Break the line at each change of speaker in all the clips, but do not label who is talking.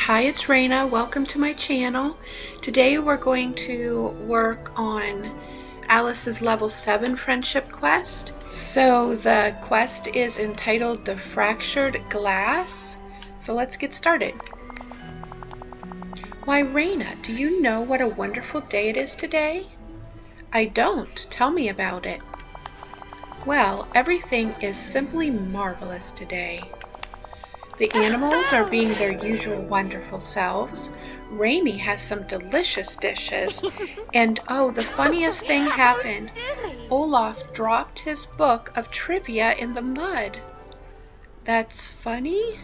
Hi, it's Raina. Welcome to my channel. Today we're going to work on Alice's level 7 friendship quest. So the quest is entitled The Fractured Glass. So let's get started. Why, Raina, do you know what a wonderful day it is today? I don't. Tell me about it. Well, everything is simply marvelous today. The animals are being their usual wonderful selves. Rainy has some delicious dishes. And oh, the funniest thing happened. Olaf dropped his book of trivia in the mud. That's funny?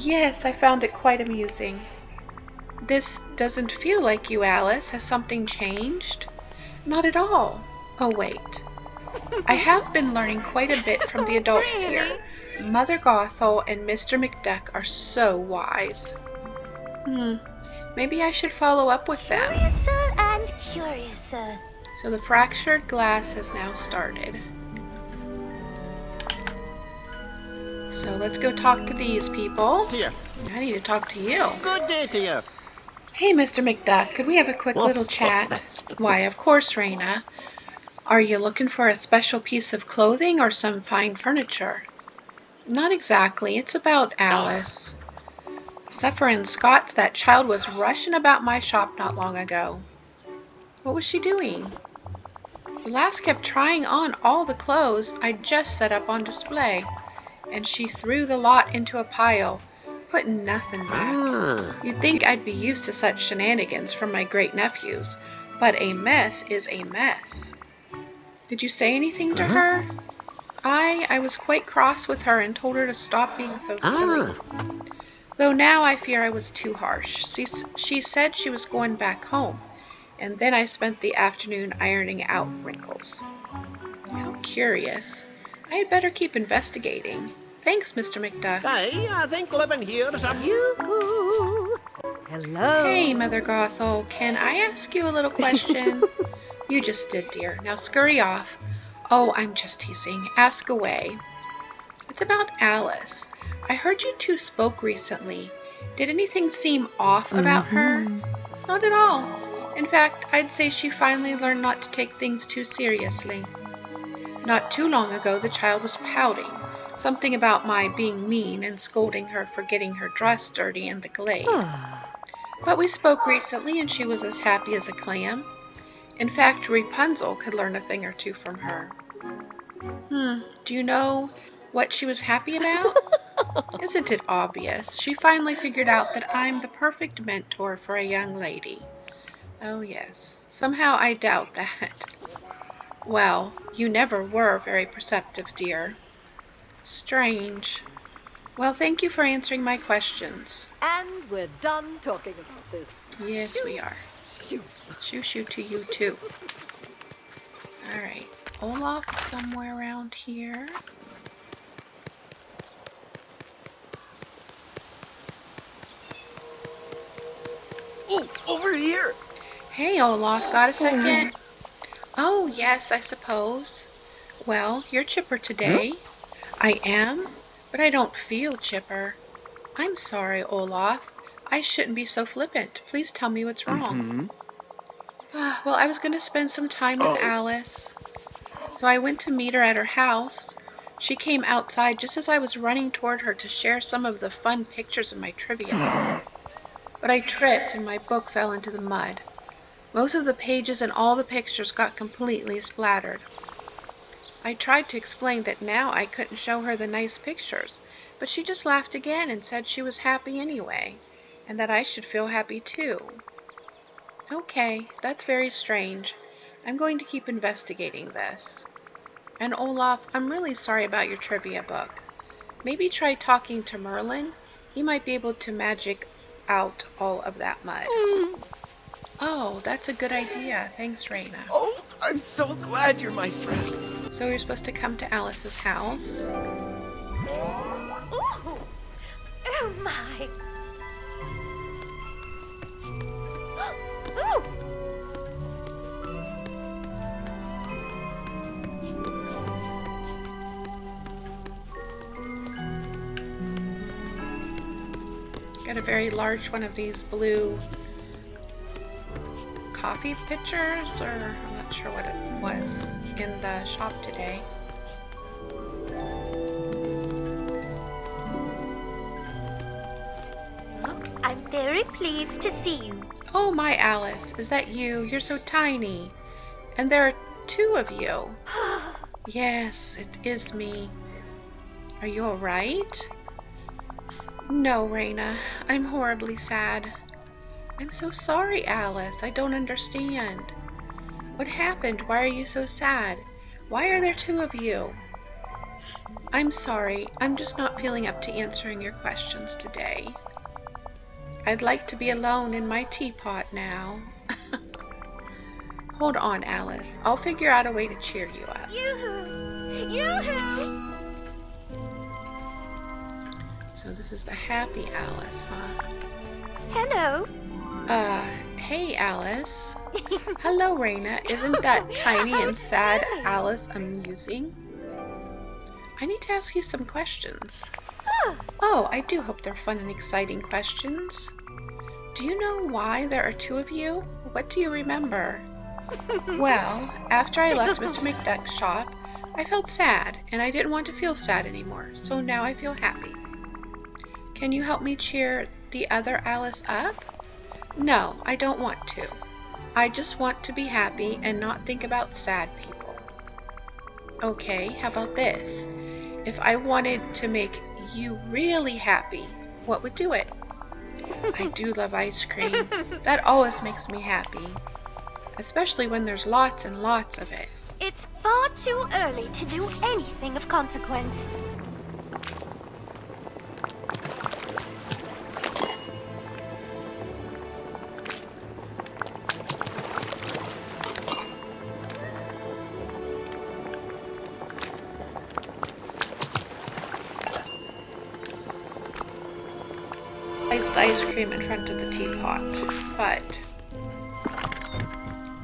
Yes, I found it quite amusing. This doesn't feel like you, Alice. Has something changed? Not at all. Oh, wait. I have been learning quite a bit from the adults here. Mother Gothel and Mr. McDuck are so wise. Maybe I should follow up with them.
Curiouser and curiouser.
So the fractured glass has now started. So let's go talk to these people.
Dear.
I need to talk to you.
Good day to you.
Hey, Mr. McDuck, could we have a quick little chat? Why, of course, Raina. Are you looking for a special piece of clothing or some fine furniture? Not exactly. It's about Alice. Sufferin' Scots, that child was rushing about my shop not long ago. What was she doing? The lass kept trying on all the clothes I'd just set up on display, and she threw the lot into a pile, putting nothing back. You'd think I'd be used to such shenanigans from my great-nephews, but a mess is a mess. Did you say anything to her? I was quite cross with her and told her to stop being so silly. Though now I fear I was too harsh. She said she was going back home, and then I spent the afternoon ironing out wrinkles. How curious. I had better keep investigating. Thanks, Mr. McDuck.
I think living here's a...
Yoo-hoo. Hello.
Hey, Mother Gothel, can I ask you a little question? You just did, dear. Now scurry off. Oh, I'm just teasing. Ask away. It's about Alice. I heard you two spoke recently. Did anything seem off about her? Not at all. In fact, I'd say she finally learned not to take things too seriously. Not too long ago, the child was pouting. Something about my being mean and scolding her for getting her dress dirty in the glade. But we spoke recently and she was as happy as a clam. In fact, Rapunzel could learn a thing or two from her. Do you know what she was happy about? Isn't it obvious? She finally figured out that I'm the perfect mentor for a young lady. Oh yes, somehow I doubt that. Well, you never were very perceptive, dear. Strange. Well, thank you for answering my questions.
And we're done talking about this.
Yes, we are. Shoo-shoo to you too. Alright, Olaf is somewhere around here.
Oh, over here.
Hey, Olaf, got a second? Oh, yes, I suppose. Well, you're chipper today. I am, but I don't feel chipper. I'm sorry, Olaf. I shouldn't be so flippant. Please tell me what's wrong. Well, I was going to spend some time with Alice. So I went to meet her at her house. She came outside just as I was running toward her to share some of the fun pictures in my trivia. But I tripped and my book fell into the mud. Most of the pages and all the pictures got completely splattered. I tried to explain that now I couldn't show her the nice pictures, but she just laughed again and said she was happy anyway, and that I should feel happy too. Okay, that's very strange. I'm going to keep investigating this. And Olaf, I'm really sorry about your trivia book. Maybe try talking to Merlin. He might be able to magic out all of that mud. Oh, that's a good idea. Thanks, Raina.
Oh, I'm so glad you're my friend.
So you're supposed to come to Alice's house?
Ooh. Oh my. Ooh.
Got a very large one of these blue coffee pitchers, or I'm not sure what it was, in the shop today.
I'm very pleased to see you.
Oh my, Alice, is that you? You're so tiny. And there are two of you. Yes, it is me. Are you all right? No, Raina, I'm horribly sad. I'm so sorry, Alice. I don't understand. What happened? Why are you so sad? Why are there two of you? I'm sorry. I'm just not feeling up to answering your questions today. I'd like to be alone in my teapot now. Hold on, Alice. I'll figure out a way to cheer you up.
Yoo-hoo! Yoo-hoo!
So this is the happy Alice, huh?
Hello.
Hey, Alice. Hello, Raina. Isn't that tiny and sad
silly.
Alice amusing? I need to ask you some questions.
Oh,
Oh, I do hope they're fun and exciting questions. Do you know why there are two of you? What do you remember? Well, after I left Mr. McDuck's shop, I felt sad, and I didn't want to feel sad anymore, so now I feel happy. Can you help me cheer the other Alice up? No, I don't want to. I just want to be happy and not think about sad people. Okay, how about this? If I wanted to make you really happy, what would do it? I do love ice cream. That always makes me happy. Especially when there's lots and lots of it.
it's far too early to do anything of consequence.
Place the ice cream in front of the teapot, but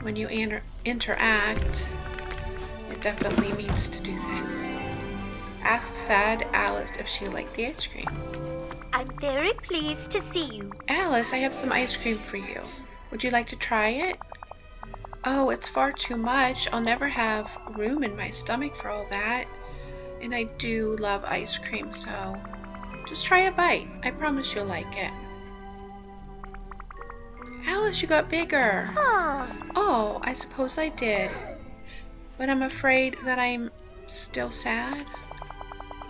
when you interact, it definitely means to do this. Ask sad Alice if she liked the ice cream.
I'm very pleased to see you.
Alice, I have some ice cream for you. Would you like to try it? Oh, it's far too much. I'll never have room in my stomach for all that. And I do love ice cream, so just try a bite. I promise you'll like it. Alice, you got bigger.
Ah,
Oh, I suppose I did. But I'm afraid that I'm still sad.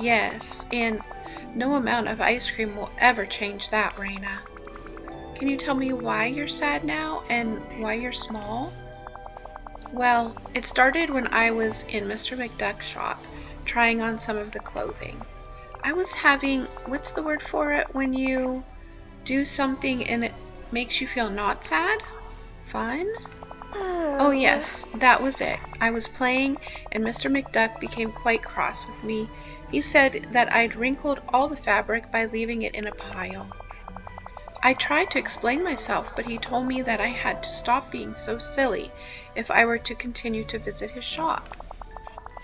Yes, and no amount of ice cream will ever change that, Raina. Can you tell me why you're sad now and why you're small? Well, it started when I was in Mr. McDuck's shop trying on some of the clothing. I was having, what's the word for it when you do something and it makes you feel not sad? Fun? Oh yes, that was it. I was playing and Mr. McDuck became quite cross with me. He said that I'd wrinkled all the fabric by leaving it in a pile. I tried to explain myself, but he told me that I had to stop being so silly if I were to continue to visit his shop.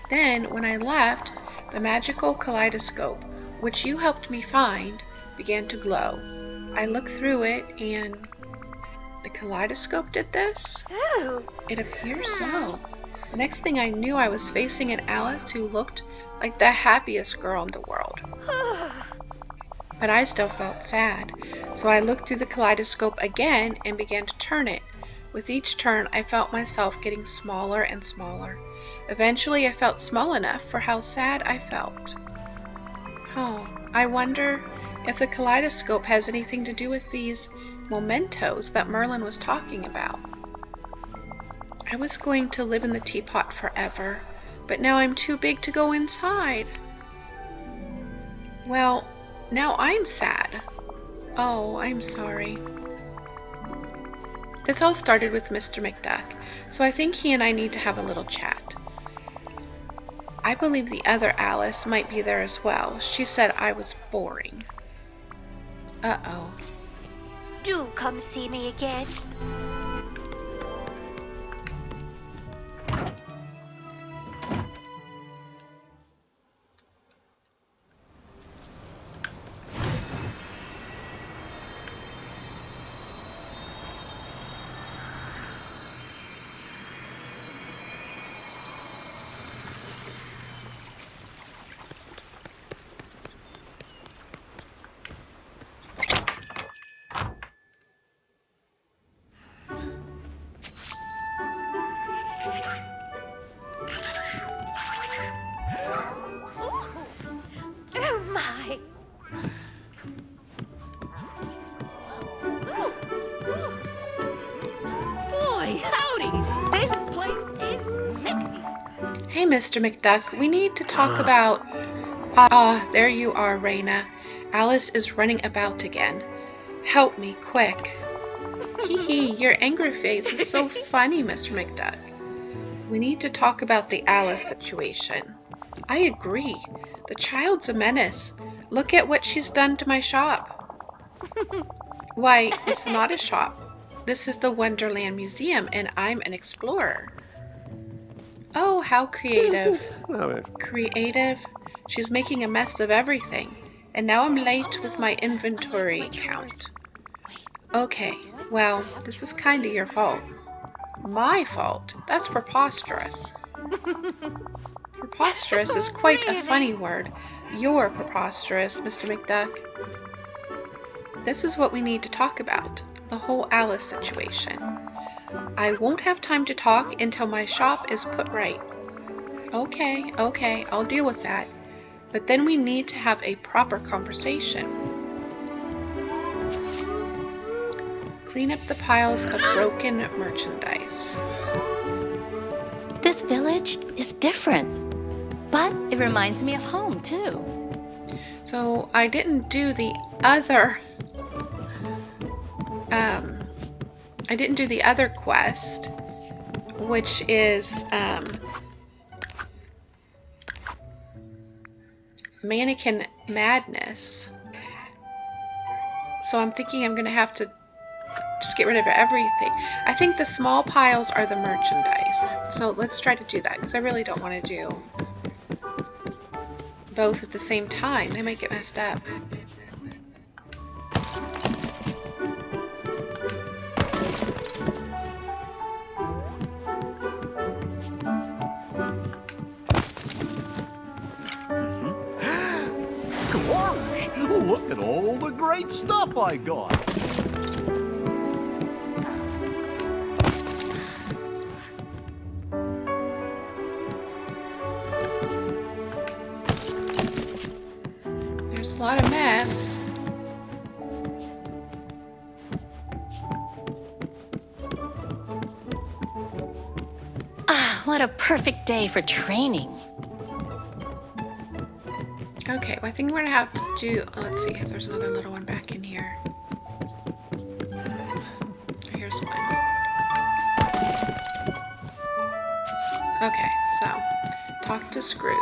Then, when I left, the magical kaleidoscope, which you helped me find, began to glow. I looked through it and the kaleidoscope did this?
Oh,
It appears so. The next thing I knew, I was facing an Alice who looked like the happiest girl in the world. But I still felt sad, so I looked through the kaleidoscope again and began to turn it. With each turn, I felt myself getting smaller and smaller. Eventually, I felt small enough for how sad I felt. Oh, I wonder if the kaleidoscope has anything to do with these mementos that Merlin was talking about. I was going to live in the teapot forever, but now I'm too big to go inside. Well, now I'm sad. Oh, I'm sorry. This all started with Mr. McDuck, so I think he and I need to have a little chat. I believe the other Alice might be there as well. She said I was boring. Uh-oh.
do come see me again.
Mr. McDuck. We need to talk about... there you are, Raina. Alice is running about again. Help me, quick. Hee hee, your angry face is so funny, Mr. McDuck. We need to talk about the Alice situation. I agree. The child's a menace. Look at what she's done to my shop. Why, it's not a shop. This is the Wonderland Museum, and I'm an explorer. Oh, how creative. Creative? She's making a mess of everything. And now I'm late with my inventory count. Okay, well, this is kinda your fault. My fault? That's preposterous. Preposterous is quite a funny word. You're preposterous, Mr. McDuck. This is what we need to talk about. The whole Alice situation. I won't have time to talk until my shop is put right. Okay, I'll deal with that. But then we need to have a proper conversation. Clean up the piles of broken merchandise.
This village is different, but it reminds me of home too.
So I didn't do the other quest, which is Mannequin Madness. So I'm thinking I'm gonna have to just get rid of everything. I think the small piles are the merchandise. So let's try to do that, because I really don't want to do both at the same time. They might get messed up.
Gosh, look at all the great stuff I got.
There's a lot of mess.
Ah, what a perfect day for training.
Okay, well, I think we're gonna have to do, let's see if there's another little one back in here. Here's one. Okay, so talk to Scrooge.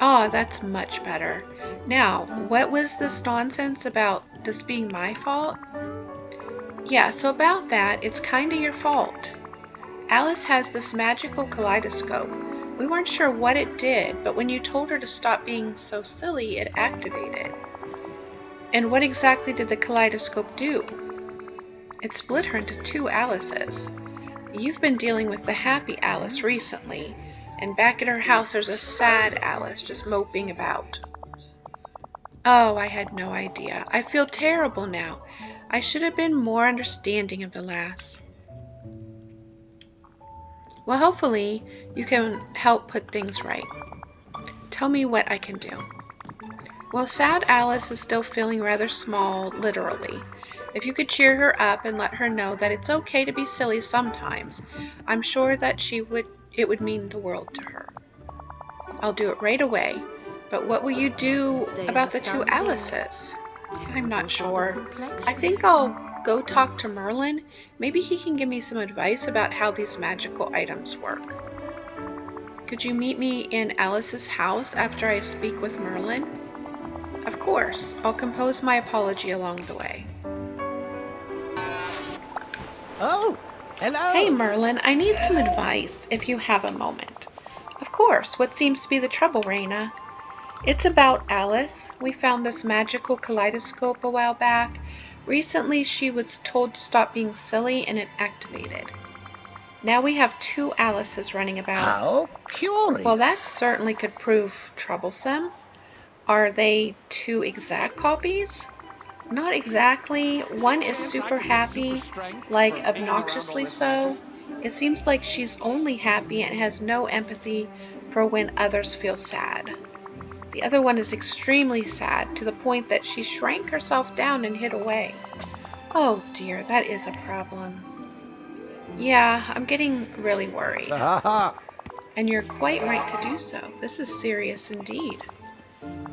Oh, that's much better. Now, what was this nonsense about this being my fault? Yeah, so about that, it's kinda your fault. Alice has this magical kaleidoscope. We weren't sure what it did, but when you told her to stop being so silly, it activated. And what exactly did the kaleidoscope do? It split her into two Alices. You've been dealing with the happy Alice recently, and back at her house there's a sad Alice just moping about. Oh, I had no idea. I feel terrible now. I should have been more understanding of the lass. Well, hopefully you can help put things right. Tell me what I can do. Well, sad Alice is still feeling rather small, literally. If you could cheer her up and let her know that it's okay to be silly sometimes, I'm sure that it would mean the world to her. I'll do it right away. But what will you do about the two Alices? I'm not sure. I think I'll go talk to Merlin. Maybe he can give me some advice about how these magical items work. Could you meet me in Alice's house after I speak with Merlin? Of course. I'll compose my apology along the way.
Oh, hello.
Hey Merlin, I need some advice if you have a moment. Of course. What seems to be the trouble, Raina? It's about Alice. We found this magical kaleidoscope a while back. Recently she was told to stop being silly and it activated. Now we have two Alices running about.
How curious.
Well, that certainly could prove troublesome. Are they two exact copies? Not exactly. One is super happy, like obnoxiously so. It seems like she's only happy and has no empathy for when others feel sad. The other one is extremely sad, to the point that she shrank herself down and hid away. Oh dear, that is a problem. Yeah, I'm getting really worried. And you're quite right to do so. This is serious indeed.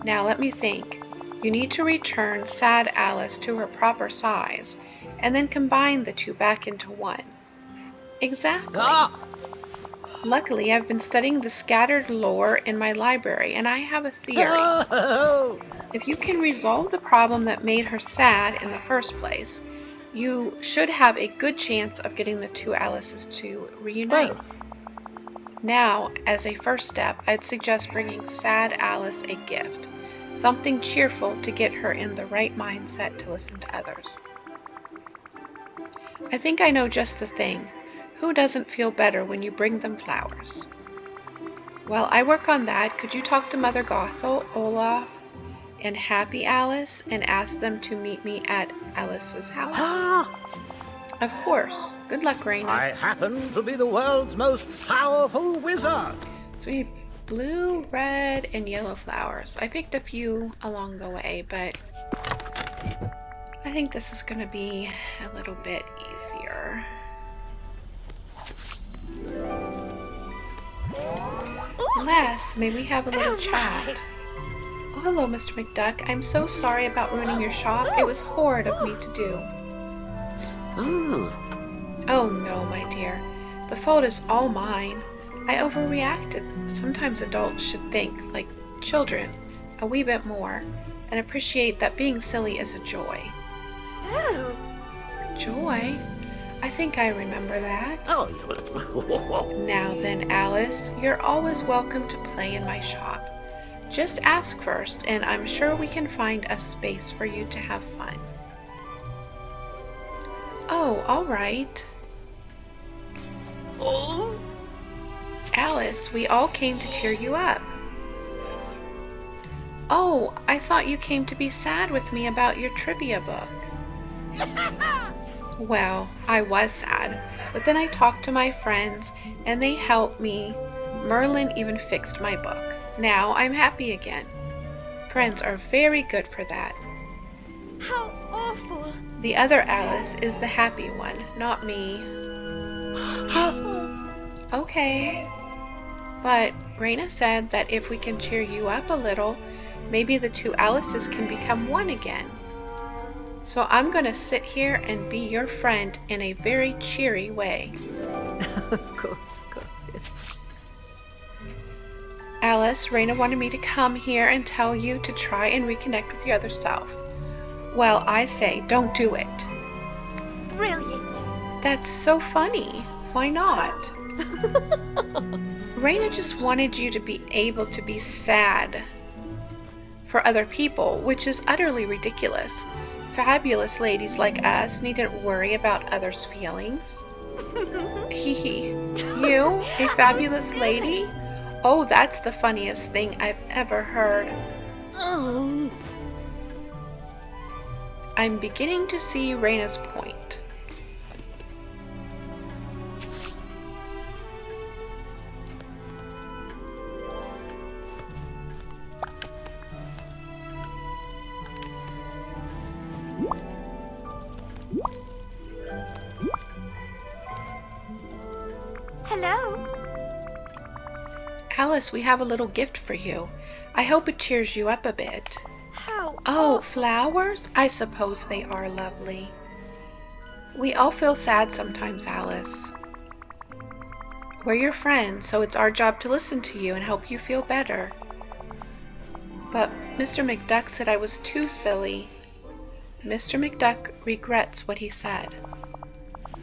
Now let me think. You need to return sad Alice to her proper size, and then combine the two back into one. Exactly. Luckily, I've been studying the scattered lore in my library, and I have a theory. If you can resolve the problem that made her sad in the first place, you should have a good chance of getting the two Alices to reunite. Now, as a first step, I'd suggest bringing sad Alice a gift. Something cheerful to get her in the right mindset to listen to others. I think I know just the thing. Who doesn't feel better when you bring them flowers? While I work on that, could you talk to Mother Gothel, Olaf, and Happy Alice and ask them to meet me at Alice's house? Of course. Good luck, Raina.
I happen to be the world's most powerful wizard.
So we have blue, red, and yellow flowers. I picked a few along the way, but I think this is going to be a little bit easier. Les, may we have a little chat? Oh, hello, Mr. McDuck. I'm so sorry about ruining your shop. It was horrid of me to do. Oh no, my dear. The fault is all mine. I overreacted. Sometimes adults should think, like children, a wee bit more, and appreciate that being silly is a joy.
Oh.
Joy? I think I remember that. Now then, Alice, you're always welcome to play in my shop. Just ask first, and I'm sure we can find a space for you to have fun. Oh, all right. Alice, we all came to cheer you up. Oh, I thought you came to be sad with me about your trivia book. Well, I was sad, but then I talked to my friends and they helped me. Merlin even fixed my book. Now I'm happy again. Friends are very good for that.
How awful.
The other Alice is the happy one, not me. Okay. But Raina said that if we can cheer you up a little, maybe the two Alices can become one again. So I'm going to sit here and be your friend in a very cheery way.
Of course, yes.
Alice, Raina wanted me to come here and tell you to try and reconnect with your other self. Well, I say, don't do it.
Brilliant.
That's so funny. Why not? Raina just wanted you to be able to be sad for other people, which is utterly ridiculous. Fabulous ladies like us needn't worry about others' feelings. Hee. You, a fabulous lady? Oh, that's the funniest thing I've ever heard.
Oh.
I'm beginning to see Raina's point.
Hello.
Alice, we have a little gift for you. I hope it cheers you up a bit.
How
Oh,
awful.
flowers? I suppose they are lovely. We all feel sad sometimes, Alice. We're your friends, so it's our job to listen to you and help you feel better. But Mr. McDuck said I was too silly. Mr. McDuck regrets what he said.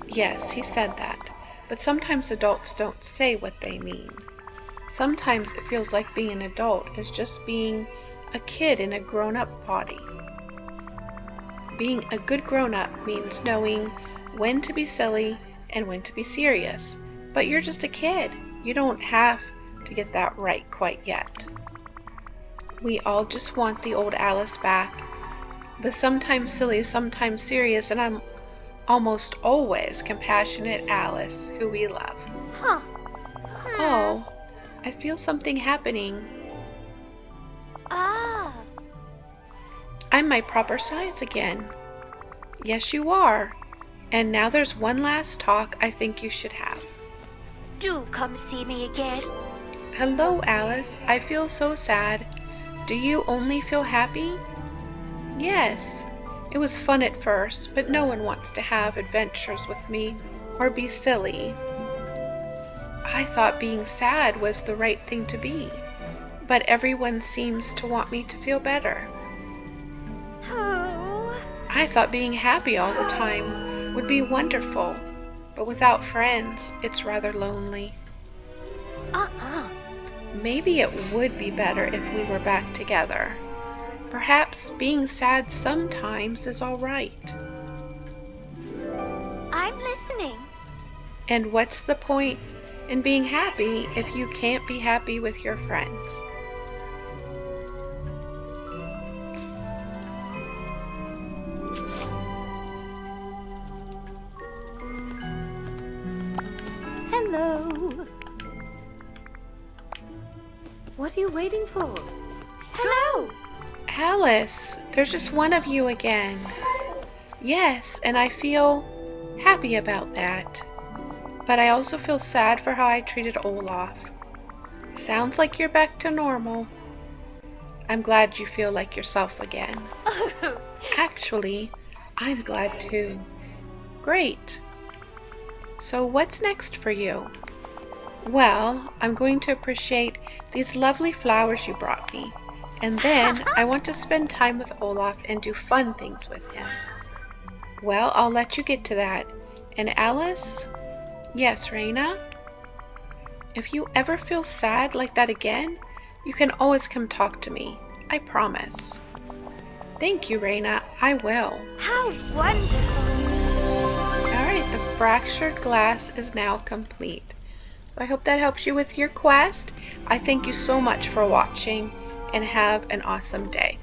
Yes, he said that. But sometimes adults don't say what they mean. Sometimes it feels like being an adult is just being a kid in a grown-up body. Being a good grown-up means knowing when to be silly and when to be serious. But you're just a kid. You don't have to get that right quite yet. We all just want the old Alice back. The sometimes silly, sometimes serious, and I'm almost always compassionate Alice, who we love.
Huh.
Oh, I feel something happening. I'm my proper size again. Yes, you are. And now there's one last talk I think you should have.
Do come see me again.
Hello, Alice. I feel so sad. Do you only feel happy? Yes. It was fun at first, but no one wants to have adventures with me or be silly. I thought being sad was the right thing to be, but everyone seems to want me to feel better.
Oh.
I thought being happy all the time would be wonderful, but without friends, it's rather lonely. Maybe it would be better if we were back together. Perhaps being sad sometimes is all right.
I'm listening.
And what's the point in being happy if you can't be happy with your friends?
Hello. What are you waiting for?
Hello.
Alice, there's just one of you again. Yes, and I feel happy about that. But I also feel sad for how I treated Olaf. Sounds like you're back to normal. I'm glad you feel like yourself again. Actually, I'm glad too. Great. So what's next for you? Well, I'm going to appreciate these lovely flowers you brought me. And then I want to spend time with Olaf and do fun things with him. Well, I'll let you get to that. And Alice? Yes, Raina? If you ever feel sad like that again, you can always come talk to me. I promise. Thank you, Raina. I will.
How wonderful.
Alright, the fractured glass is now complete. I hope that helps you with your quest. I thank you so much for watching and have an awesome day.